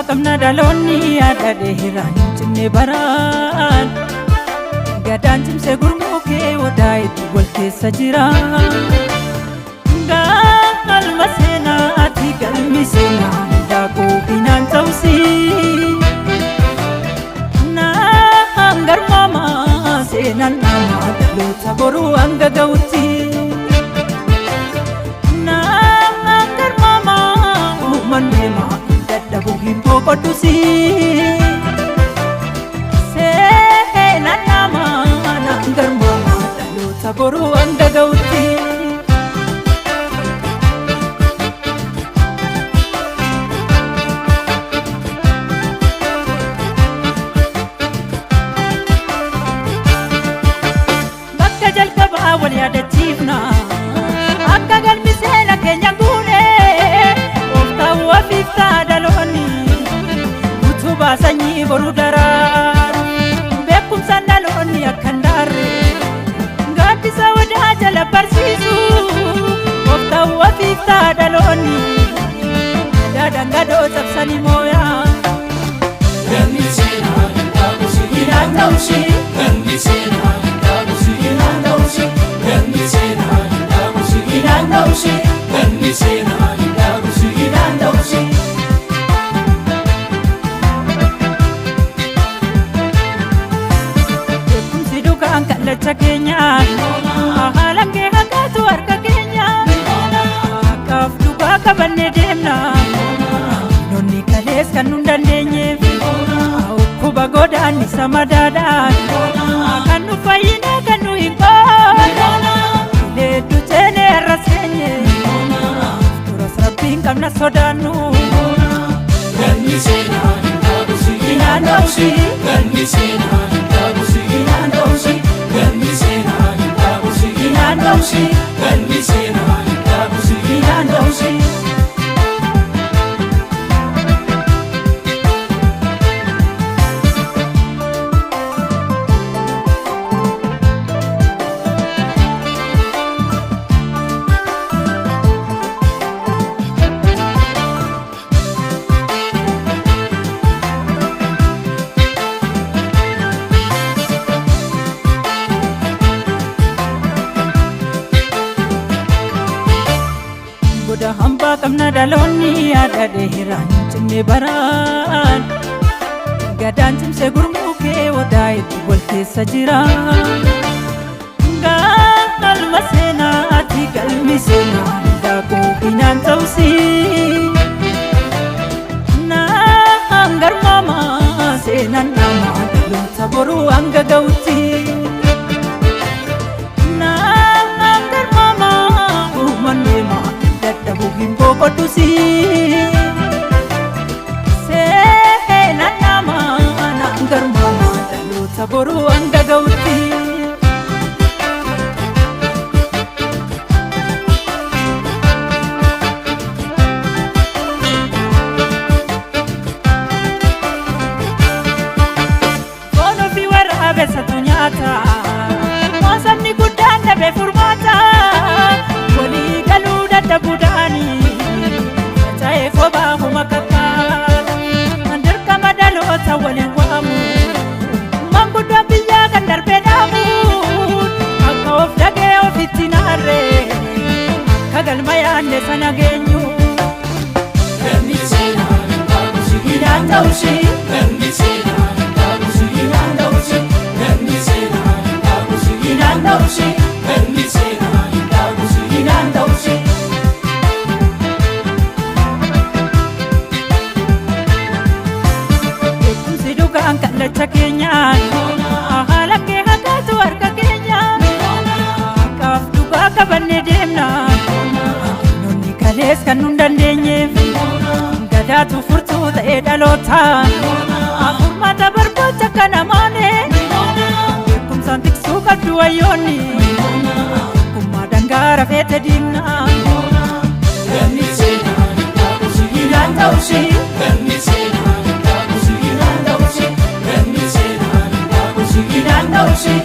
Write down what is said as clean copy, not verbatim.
qabna dhaloonni yaada dheeraa hin cinne baraan gadaan cimsee gurmuu kee wadaa itti wal keessa jira galma seenaati galmi seenaa daakuu binaan ta'usi naan garmaamaa seenaan namaa dhaloota boruu hanga ga'utti naan garmaamaa uumanneemaa dadhabuu hin boqodhusi seenaan namaa naan garmaamaa dhaloota boruu hanga ga'utti wal yaadachiifna akka galmi seena keenya guune ooftaa wafiiftaa dhaloonni utubaa sanyii boruu daraaru beekumsaan dhaloonni akka hin daarre gaaddisa wadaa jala barsiisu ooftaa wafiiftaa dhaloonni daadhaan gadoo cabsanii mooyaa galmi seenaa hin dhaabusi hinaan ta'usi galmi seenaa hin dhaabusi hinaan ta'usi galmi seenaa hin dhaabusi hinaan ta'usi galmi seenaa hin dhaabusi hinaan ta'usi beekumsi dhugaan kallacha keenya haalaan kee haqaatu harka keenya akkaaf dhugaa qabannee deemna nonni kalees kan nun dandeenyeef ukkuba godaannisa madaadhaan kan nu fayyinee kan nu hin leeddu teenee irra seenye turas rabbiin qabna sodaannu galmi seenaa hin dhaabusi hinaan ta'usi galmi seenaa hin dhaabusi hinaan ta'usi galmi seenaa hin dhaabusi hinaan ta'usi galmi seenaa hin dhaabusi hinaan ta'usi goda hambaa qabna dhaloonni yaada dheeraa hin cinne baraan gadaan cimsee gurmuu kee wadaa itti wal keessa jira galma seenaati galmi seenaa daakuu binaan ta'usi naan garmaamaa seenaan namaa dhaloota boruu hanga ga'utti naan garmaamaa uumanneemaa dadhabuu hin boqodhusi seenaan namaa naan garmaamaa dhaloota boruu hanga ga'utti foon ofii waraabessatu nyaata moosonni guddaan dhabee furmaata walii galuu dadhabuudhaani faca'ee kophaa huma kakkaata dirqama dhaloota waliin waamu manguddoo biyyaa kan darbee dhaabuun akka of dhagee ofitti naarre akka galma yaanne sana geenyu galmi seenaa hin dhaabusi hinaan ta'usi galmi seenaa hin dhaabusi hinaan ta'usi galmi seenaa hin dhaabusi hinaan ta'usi galmi seenaa hin dhaabusi hinaan ta'usi beekumsi dhugaan kallacha keenya haalaan kee haqaatu harka keenya akkaaf dhugaa qabannee deemna nonni kalees kan nun dandeenyeef gadaatu furtuu ta'ee dhalootaan afurmaata barbaacha akka namaane beekumsaan tiksuu qabdu wayyoonni kummaa dangaara feete diimna galmi seenaa hin dhaabusi hinaan ta'usi galmi seenaa hin dhaabusi hinaan ta'usi galmi seenaa hin dhaabusi hinaan ta'usi